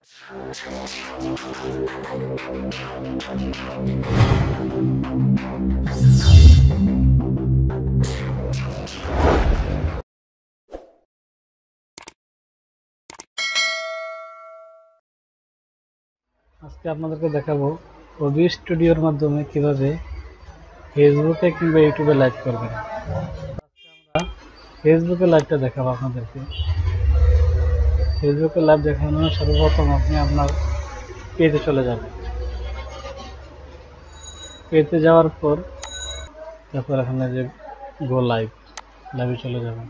আজকে আপনাদেরকে দেখাবো ওবিএস স্টুডিওর মাধ্যমে কিভাবে ফেসবুকে কিংবা ইউটিউবে লাইভ করবেন। আমরা ফেসবুকে লাইভটা দেখাবো আপনাদেরকে। ফেসবুকে লাইভ দেখানোর সর্বপ্রথম আপনি আপনার পেজে চলে যাবেন। পেজে যাওয়ার পর তারপর এখানে যে গো লাইভে চলে যাবেন।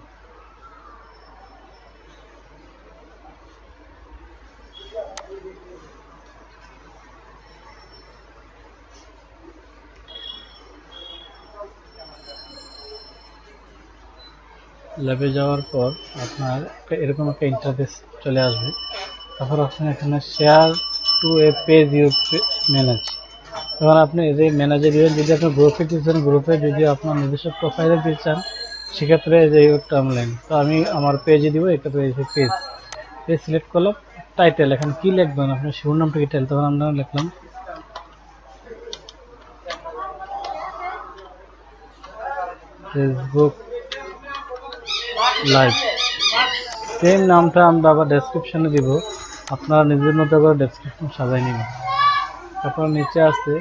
লাইভে যাওয়ার পর আপনার এরকম একটা ইন্টারফেস চলে আসবে। তারপর আপনি এখানে share to a page you manage, তখন আপনি যে ম্যানেজে দিবেন। যদি আপনি গ্রুপে দিচ্ছেন, গ্রুপে যদি আপনার নিজস্ব প্রোফাইলে দিতে চান সেক্ষেত্রে যে টার্মলাইন, তো আমি আমার পেজে দিব। এক্ষেত্রে এই যে পেজ সিলেক্ট করলাম। টাইটেল এখানে কি লিখবেন, আপনার শিরোনামটা কি টাইটেল, তখন আমরা লিখলাম ফেসবুক লাইভ। সেম নামটা আমরা আবার ডেসক্রিপশনে দিব, আপনারা নিজের মতো করে ডেসক্রিপশন সাজাই নেবেন। তারপর নিচে আছে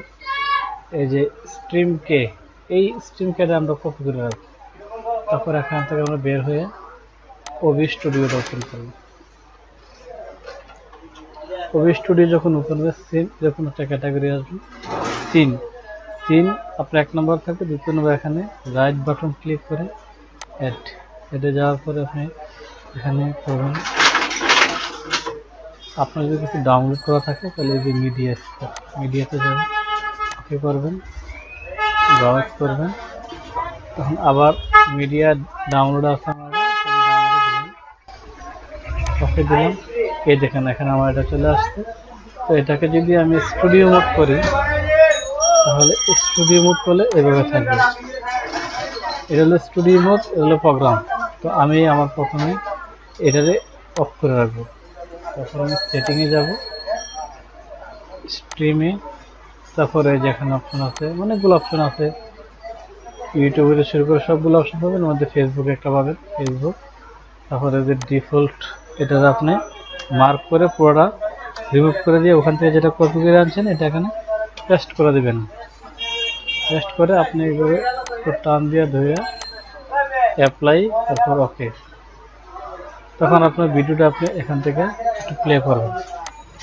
এই যে স্ট্রিম কে, এই স্ট্রিম কেটা আমরা কপি করে রাখবো। তারপর এখান থেকে আমরা বের হয়ে ওবিএস স্টুডিওটা ওপেন করব। ওবিএস স্টুডিও যখন ওপেন হবে, সিন যখন একটা ক্যাটাগরি আসবে, সিন আপনার 1 নম্বর থাকবে। 2 নম্বর এখানে রাইট বাটন ক্লিক করে এডে যাওয়ার পরে আপনি এখানে করবেন। আপনার যদি কিছু ডাউনলোড করা থাকে তাহলে এই যে মিডিয়াতে যাবেন, ওকে করবেন, ব্রাউজ করবেন। তখন আবার মিডিয়া ডাউনলোড আছে ওকে দিলাম। এই দেখেন এখানে আমার এটা চলে আসছে। তো এটাকে যদি আমি স্টুডিও মোড করি তাহলে স্টুডিও মোড করলে এভাবে থাকবে। এটা হলো স্টুডিও মোড, এটা হলো প্রোগ্রাম। তো আমি আমার প্রথমে এটারে অফ করে রাখবো। তারপর আমি সেটিংয়ে যাব, স্ট্রিমে, তারপরে যেখানে অপশন আছে অনেকগুলো অপশন আছে, ইউটিউবে শুরু করে সবগুলো অপশন পাবেন। এর মধ্যে ফেসবুক একটা পাবেন, ফেসবুক। তারপরে যে ডিফল্ট, এটা আপনি মার্ক করে পুরোটা রিমুভ করে দিয়ে ওখান থেকে যেটা কপি করে আনছেন এটা এখানে পেস্ট করে দেবেন। পেস্ট করে আপনি এইভাবে টান দিয়ে ধরে অ্যাপ্লাই, তারপর ওকে। তখন আপনার ভিডিওটা আপনি এখান থেকে একটু প্লে করবেন।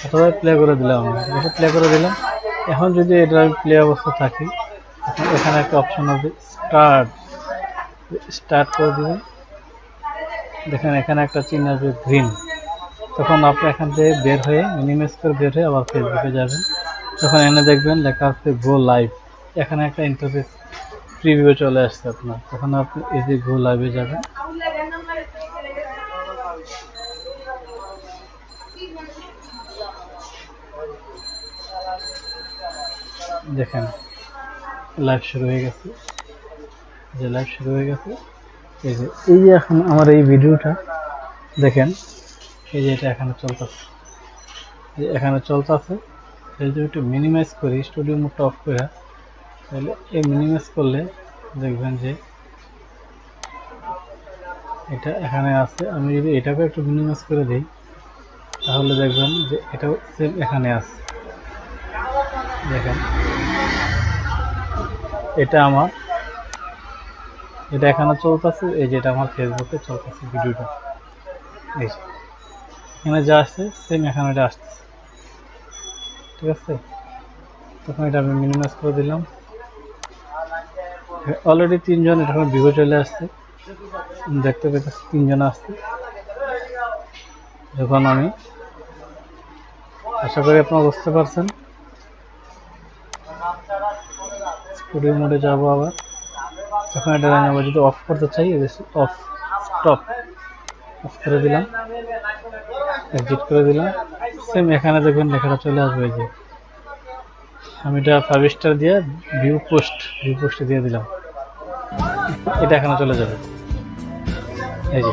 অথবা প্লে করে দিলাম, আমি প্লে করে দিলাম। এখন যদি এটা আমি প্লে অবস্থা থাকি, এখানে একটা অপশন আছে স্টার্ট করে দিবেন। দেখেন এখানে একটা চিহ্ন আছে গ্রিন। তখন আপনি এখান থেকে বের হয়ে মিনিমাইজ করে বের হয়ে আবার ফেসবুকে যাবেন। তখন এনে দেখবেন লেখা আছে গো লাইভ। এখানে একটা ইন্টারফেস প্রিভিউ চলে আসছে আপনার। তখন আপনি এই যে গো লাইভে যাবেন। দেখেন লাইভ শুরু হয়ে গেছে, যে লাইভ শুরু হয়ে গেছে। এই যে এখন আমার এই ভিডিওটা দেখেন, এই যে এটা এখানে চলতেছে, এখানে চলতেছে। যদি একটু মিনিমাইজ করি, স্টুডিও মোডটা অফ করে, তাহলে এই মিনিমাইজ করলে দেখবেন যে এটা এখানে আছে। আমি যদি এটাকে একটু মিনিমাইজ করে দিই তাহলে দেখবেন যে এটাও সেম এখানে আছে। দেখেন এটা আমার, এটা এখানে চলতেছে। এই যেটা আমার ফেসবুকে চলতেছে ভিডিওটা, এই এখানে যা আসছে সেম এখানে এটা আসতেছে। ঠিক আছে, তখন এটা আমি মিনিমাইজ করে দিলাম। অলরেডি 3 জন এটা ভিউ চলে আসছে, দেখতে পেতে 3 জন আসছে। যখন আমি, আশা করি আপনারা বুঝতে পারছেন। স্টুডিও মোডে যাব আবার, তখন এটা আমি যদি অফ করতে চাই, অফ স্টপ অফ করে দিলাম, এক্সিট করে দিলাম। সেম এখানে দেখবেন লেখাটা চলে আসবে। যে আমি এটা 5 স্টার দিয়ে ভিউ পোস্টে দিয়ে দিলাম, এটা এখানে চলে যাবে। এই যে